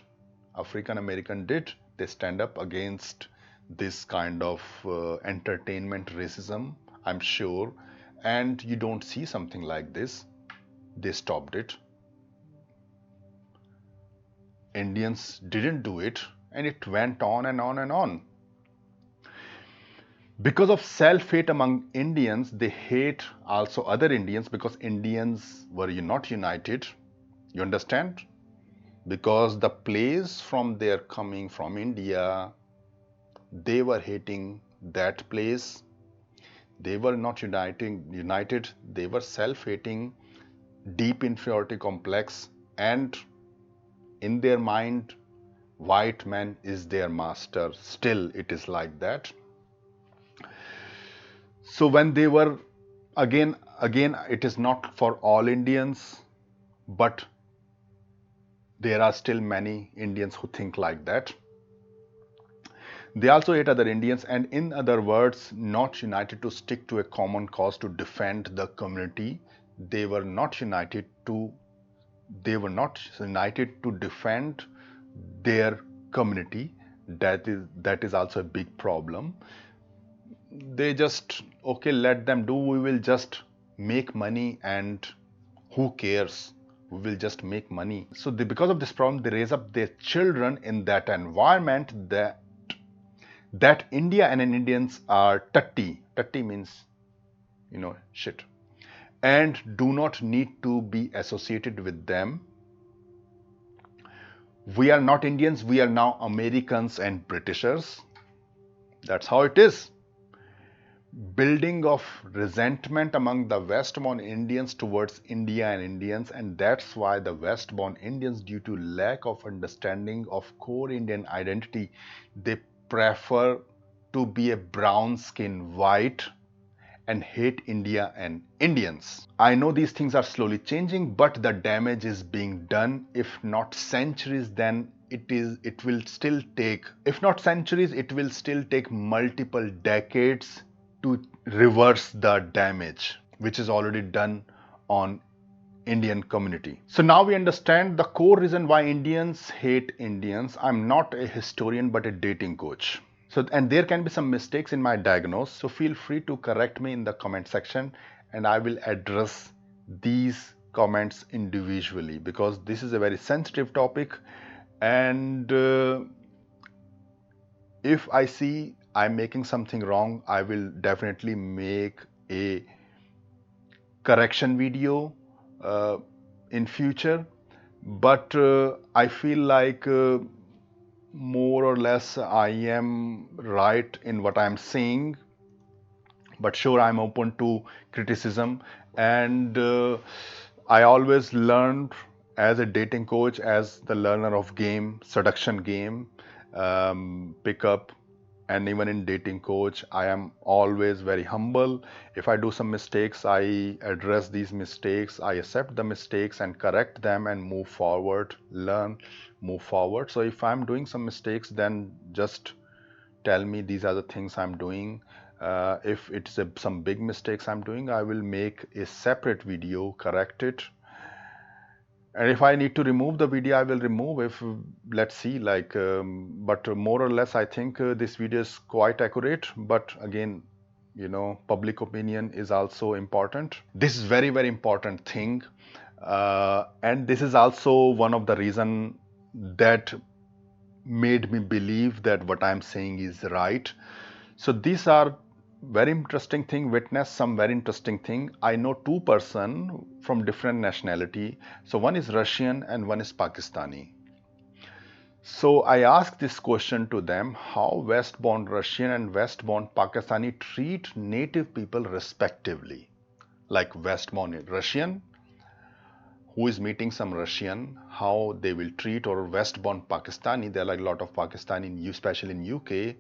African American did. They stand up against this kind of entertainment racism, I'm sure. And you don't see something like this. They stopped it. Indians didn't do it, and it went on and on and on. Because of self-hate among Indians, they hate also other Indians because Indians were not united. You understand? Because the place from their coming from India, they were hating that place. They were not united. They were self-hating, deep inferiority complex, and in their mind, white man is their master. Still, it is like that. So when they were, again, it is not for all Indians, but there are still many Indians who think like that. They also hate other Indians, and in other words, not united to stick to a common cause to defend the community. They were not united to defend their community. That is also a big problem. They just, okay, let them do, we will just make money, and who cares We will just make money. So because of this problem, they raise up their children in that environment that India and Indians are tatti. Tatti means, shit. And do not need to be associated with them. We are not Indians, we are now Americans and Britishers. That's how it is. Building of resentment among the West Born Indians towards India and Indians, and that's why the West Born Indians, due to lack of understanding of core Indian identity, they prefer to be a brown skin white and hate India and Indians. I know these things are slowly changing, but the damage is being done. If not centuries, then it will still take, if not centuries, it will still take multiple decades to reverse the damage which is already done on Indian community. So now we understand the core reason why Indians hate Indians. I'm not a historian but a dating coach. So, and there can be some mistakes in my diagnosis. So feel free to correct me in the comment section and I will address these comments individually because this is a very sensitive topic. And if I see I'm making something wrong, I will definitely make a correction video in future. But I feel like more or less I am right in what I'm saying, but sure, I'm open to criticism. And I always learned as a dating coach, as the learner of game, seduction game, pickup, and even in dating coach, I am always very humble. If I do some mistakes, I address these mistakes, I accept the mistakes and correct them and move forward, learn, move forward. So if I'm doing some mistakes, then just tell me these are the things I'm doing. If it's some big mistakes I'm doing, I will make a separate video, correct it. And if I need to remove the video, I will remove. If let's see, but more or less, I think this video is quite accurate. But again, public opinion is also important. This is very, very important thing. And this is also one of the reason that made me believe that what I'm saying is right. So these are very interesting thing, witness some very interesting thing. I know two person from different nationality. So one is Russian and one is Pakistani. So I asked this question to them, how West-born Russian and West-born Pakistani treat native people respectively. Like West-born Russian, who is meeting some Russian, how they will treat, or West-born Pakistani, there are like a lot of Pakistani, especially in UK,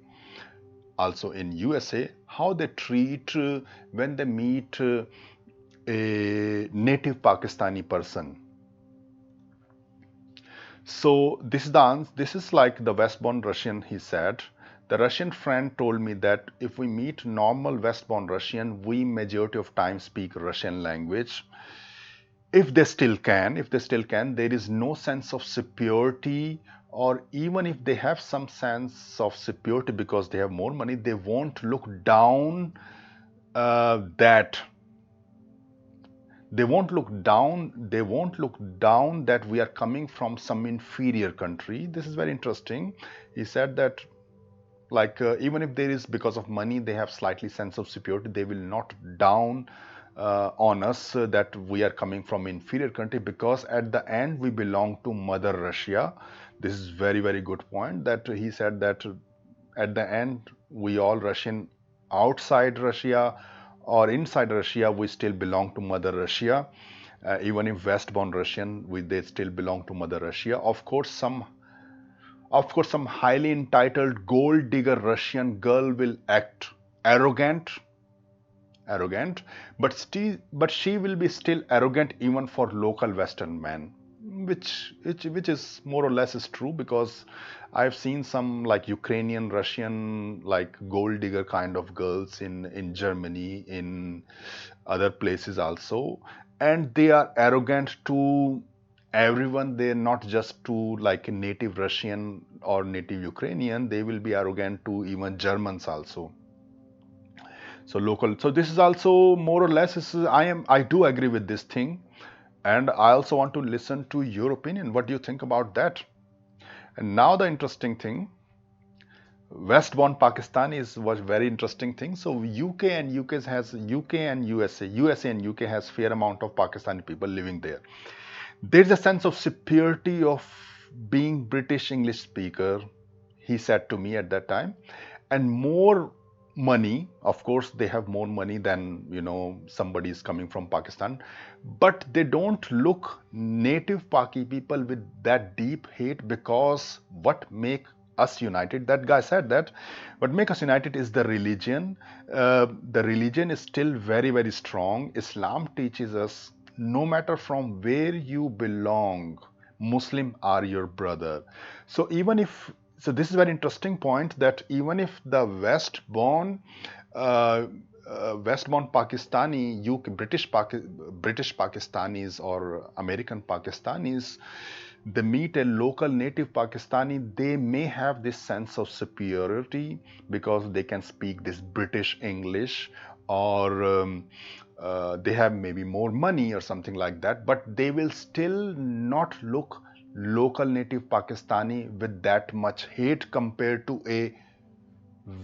also in USA, how they treat when they meet a native Pakistani person. So this is the answer. This is like the West-born Russian, he said. The Russian friend told me that if we meet normal West-born Russian, we majority of time speak Russian language. If they still can, there is no sense of superiority, or even if they have some sense of superiority because they have more money, they won't look down that we are coming from some inferior country. This is very interesting. He said that even if there is, because of money, they have slightly sense of superiority, they will not down on us that we are coming from inferior country, because at the end we belong to Mother Russia. This is very, very good point, that he said that at the end we all Russian, outside Russia or inside Russia, we still belong to Mother Russia. Even if West-born Russian, they still belong to Mother Russia. Of course, some highly entitled gold digger Russian girl will act arrogant, but she will be still arrogant even for local Western men, which is more or less is true, because I've seen some like Ukrainian, Russian, like gold digger kind of girls in Germany, in other places also, and they are arrogant to everyone. They're not just to like a native Russian or native Ukrainian, they will be arrogant to even Germans also. So local. So this is also more or less, I do agree with this thing. And I also want to listen to your opinion. What do you think about that? And now the interesting thing, West Born Pakistanis was very interesting thing. So UK and USA and UK has fair amount of Pakistani people living there. There's a sense of superiority of being British English speaker, he said to me at that time, and more money. Of course, they have more money than somebody is coming from Pakistan, but they don't look native Paki people with that deep hate, because what make us united, that guy said that what make us united is the religion. The religion is still very, very strong. Islam teaches us, no matter from where you belong, Muslim are your brother. So even if, so this is a very interesting point, that even if the uh, Westborn Pakistani, UK, British Pakistanis or American Pakistanis, they meet a local native Pakistani, they may have this sense of superiority because they can speak this British English, or they have maybe more money or something like that, but they will still not look local native Pakistani with that much hate compared to a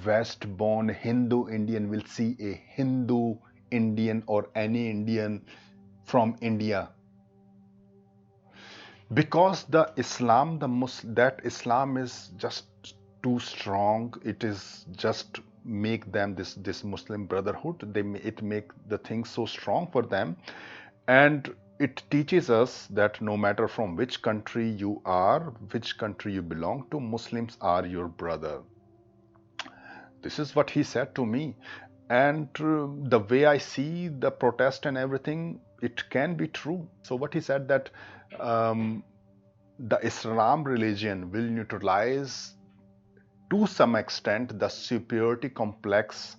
West-born Hindu Indian will see a Hindu Indian or any Indian from India, because the Islam, that Islam is just too strong. It is just make them this Muslim brotherhood. It make the things so strong for them, and it teaches us that no matter from which country you are, which country you belong to, Muslims are your brother. This is what he said to me. And the way I see the protest and everything, it can be true. So what he said, that the Islam religion will neutralize to some extent the superiority complex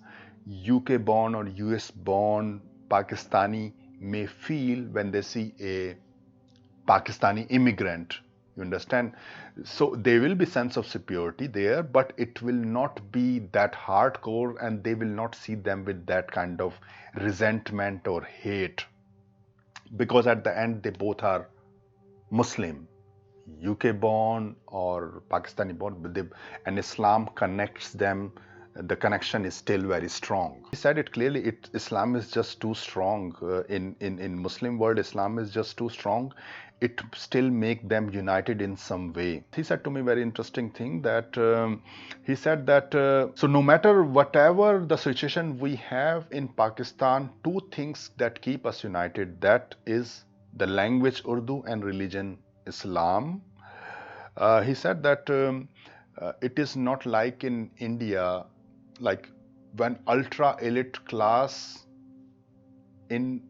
UK born or US born Pakistani may feel when they see a Pakistani immigrant. You understand? So there will be sense of superiority there, but it will not be that hardcore, and they will not see them with that kind of resentment or hate, because at the end they both are Muslim, UK born or Pakistani born, and Islam connects them. The connection is still very strong. He said it clearly. Islam is just too strong in Muslim world. Islam is just too strong. It still make them united in some way. He said to me very interesting thing, that he said that so no matter whatever the situation we have in Pakistan, two things that keep us united, that is the language Urdu and religion Islam. He said that it is not like in India, like when ultra elite class in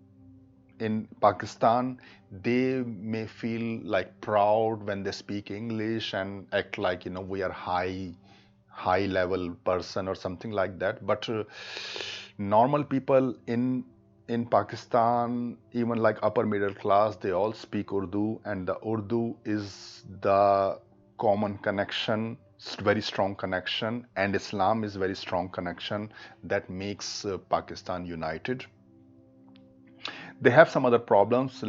Pakistan, they may feel like proud when they speak English and act like we are high level person or something like that. But normal people in Pakistan, even like upper middle class, they all speak Urdu, and the Urdu is the common connection, very strong connection, and Islam is very strong connection that makes Pakistan united. They have some other problems.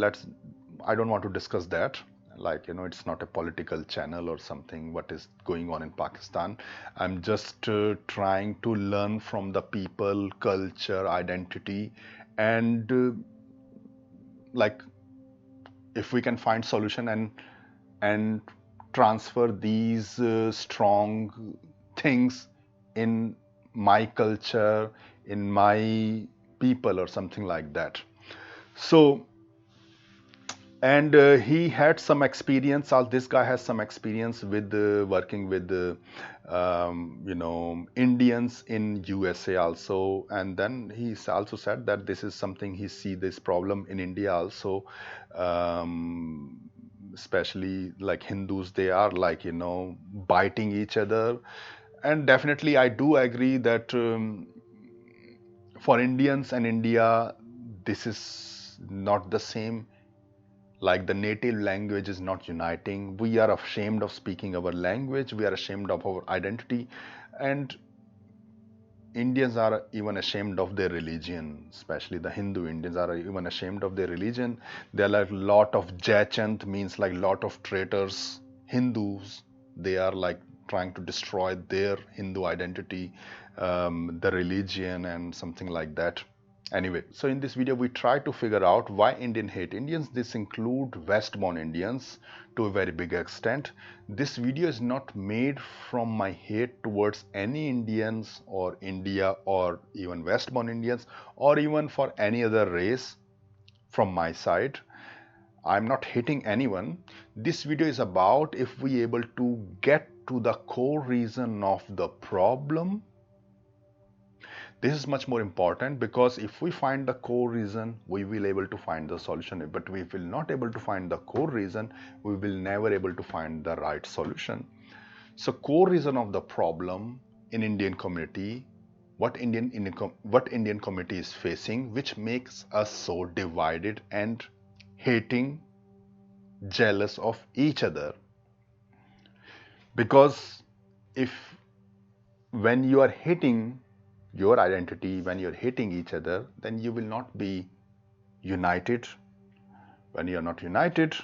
I don't want to discuss that. Like, it's not a political channel or something, what is going on in Pakistan. I'm just trying to learn from the people, culture, identity, and like if we can find solution and transfer these strong things in my culture, in my people or something like that. So, and he had some experience. This guy has some experience with working with Indians in USA also. And then he also said that this is something he see this problem in India also, especially like Hindus. They are like biting each other. And definitely I do agree that for Indians and India, this is not the same. Like the native language is not uniting. We are ashamed of speaking our language. We are ashamed of our identity. And Indians are even ashamed of their religion, especially the Hindu Indians are even ashamed of their religion. There are like lot of Jachant, means like lot of traitors. Hindus, they are like trying to destroy their Hindu identity, the religion, and something like that. Anyway, so in this video we try to figure out why Indian hate Indians. This include West Born Indians to a very big extent. This video is not made from my hate towards any Indians or India or even West Born Indians or even for any other race from my side. I'm not hating anyone. This video is about if we able to get to the core reason of the problem. This is much more important, because if we find the core reason, we will able to find the solution. But we will not able to find the core reason, we will never able to find the right solution. So core reason of the problem in Indian community, what Indian community is facing, which makes us so divided and hating, jealous of each other. Because if when you are hating your identity, when you're hating each other, then you will not be united. When you're not united,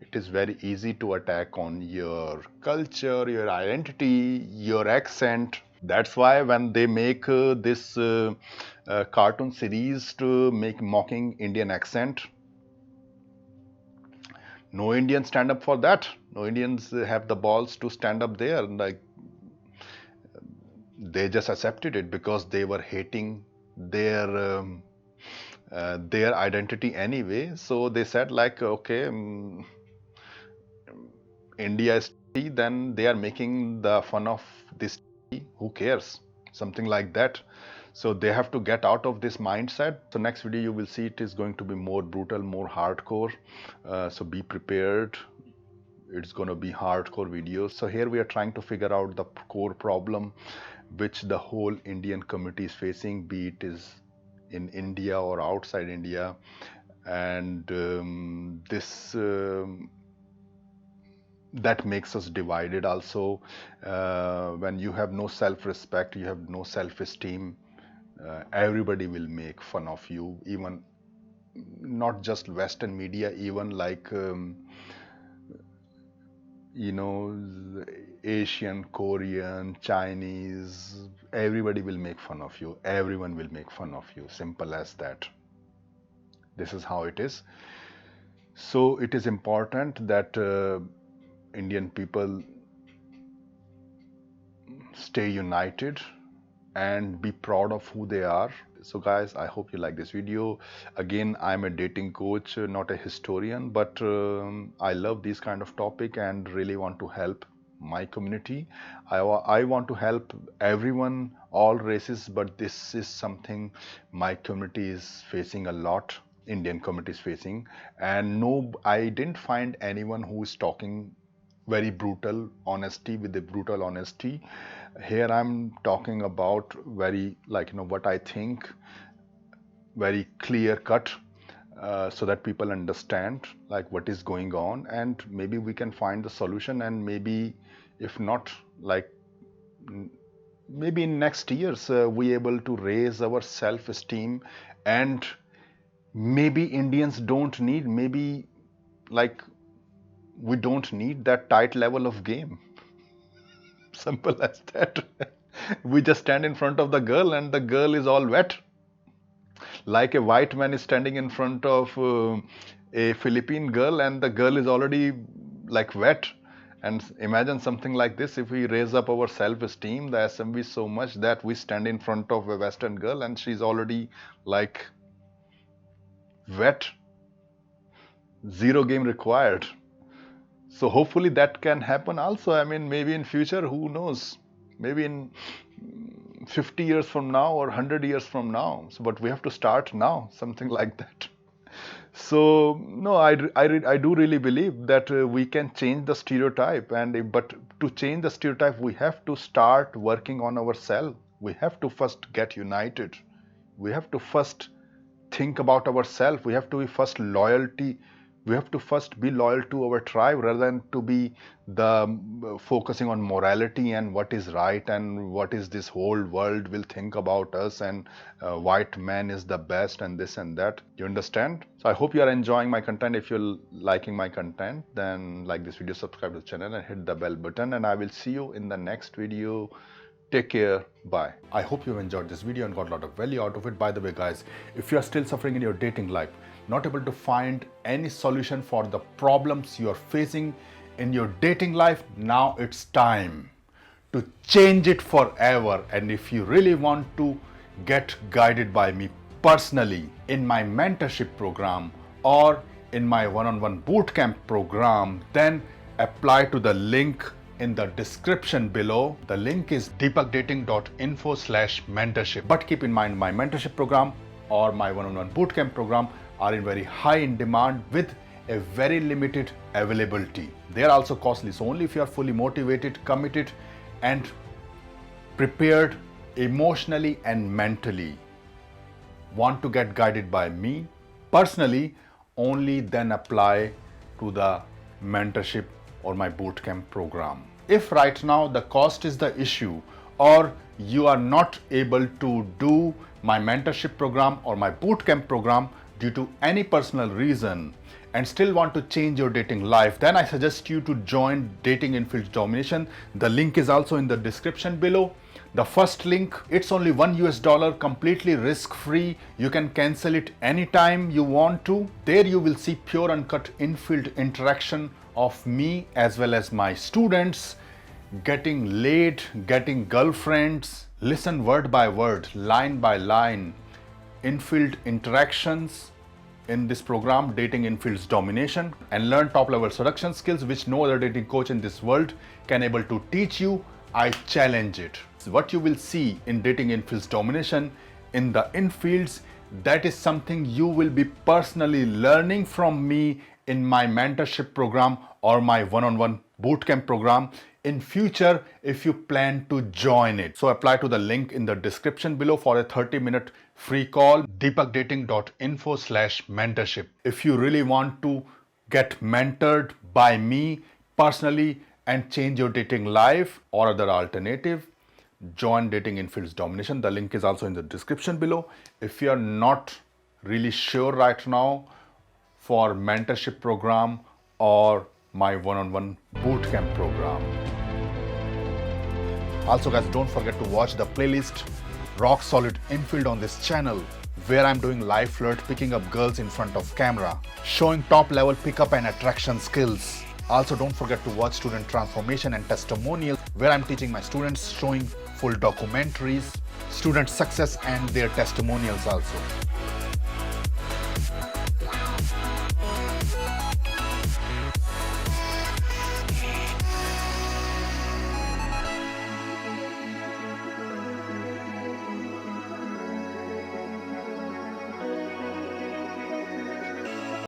it is very easy to attack on your culture, your identity, your accent. That's why when they make this cartoon series to make mocking Indian accent, no Indians stand up for that. No Indians have the balls to stand up there. Like, they just accepted it because they were hating their identity anyway. So they said like, okay, India is tea, then they are making the fun of this tea. Who cares? Something like that. So they have to get out of this mindset. So next video you will see it is going to be more brutal, more hardcore. So be prepared. It's going to be hardcore videos. So here we are trying to figure out the core problem which the whole Indian community is facing, be it is in India or outside India. And that makes us divided also. When you have no self-respect, you have no self-esteem, everybody will make fun of you. Even not just Western media, even like Asian, Korean, Chinese, everybody will make fun of you. Everyone will make fun of you. Simple as that. This is how it is. So it is important that Indian people stay united and be proud of who they are. So guys, I hope you like this video. Again, I'm a dating coach, not a historian, but I love this kind of topic and really want to help my community. I want to help everyone, all races, but this is something my community is facing a lot. Indian community is facing, and no, I didn't find anyone who is talking very brutal honesty with the brutal honesty. Here I'm talking about very, like, what I think, very clear cut, so that people understand like what is going on, and maybe we can find the solution. And maybe if not, like maybe in next years we able to raise our self-esteem, and maybe Indians don't need, maybe like we don't need that tight level of game. Simple as that. We just stand in front of the girl and the girl is all wet. Like a white man is standing in front of a Philippine girl and the girl is already like wet. And imagine something like this: if we raise up our self-esteem, the SMV, so much that we stand in front of a Western girl and she's already like wet. Zero game required. So hopefully that can happen also. I mean, maybe in future, who knows? Maybe in 50 years from now or 100 years from now. So, but we have to start now, something like that. So no, I do really believe that we can change the stereotype, but to change the stereotype, we have to start working on ourselves. We have to first get united. We have to first think about ourselves. We have to be first loyalty We have to first be loyal to our tribe rather than to be the focusing on morality and what is right and what is this whole world will think about us, and white man is the best and this and that. You understand? So I hope you are enjoying my content. If you're liking my content, then like this video, subscribe to the channel and hit the bell button, and I will see you in the next video. Take care. Bye. I hope you enjoyed this video and got a lot of value out of it. By the way, guys, if you are still suffering in your dating life, not able to find any solution for the problems you are facing in your dating life, now it's time to change it forever. And if you really want to get guided by me personally in my mentorship program or in my one-on-one bootcamp program, then apply to the link in the description below. The link is deepakdating.info/mentorship. But keep in mind, my mentorship program or my one-on-one bootcamp program are in very high in demand with a very limited availability. They are also costly. So only if you are fully motivated, committed, and prepared emotionally and mentally, want to get guided by me personally, only then apply to the mentorship or my bootcamp program. If right now the cost is the issue, or you are not able to do my mentorship program or my bootcamp program due to any personal reason and still want to change your dating life, then I suggest you to join Dating Infield's Domination. The link is also in the description below. The first link, it's only $1, completely risk-free. You can cancel it anytime you want to. There you will see pure uncut infield interaction of me as well as my students getting laid, getting girlfriends. Listen word by word, line by line, infield interactions in this program, Dating Infield's Domination, and learn top-level seduction skills which no other dating coach in this world can able to teach you. I challenge it. What you will see in Dating Infield's Domination in the infields, that is something you will be personally learning from me in my mentorship program or my one-on-one bootcamp program in future if you plan to join it. So apply to the link in the description below for a 30-minute free call, deepakdating.info/mentorship. If you really want to get mentored by me personally and change your dating life, or other alternative, join Dating Infield's Domination. The link is also in the description below. If you are not really sure right now for mentorship program or my one-on-one bootcamp program. Also guys, don't forget to watch the playlist Rock Solid Infield on this channel, where I'm doing live flirt, picking up girls in front of camera, showing top level pickup and attraction skills. Also don't forget to watch Student Transformation and Testimonials, where I'm teaching my students, showing full documentaries, student success and their testimonials also.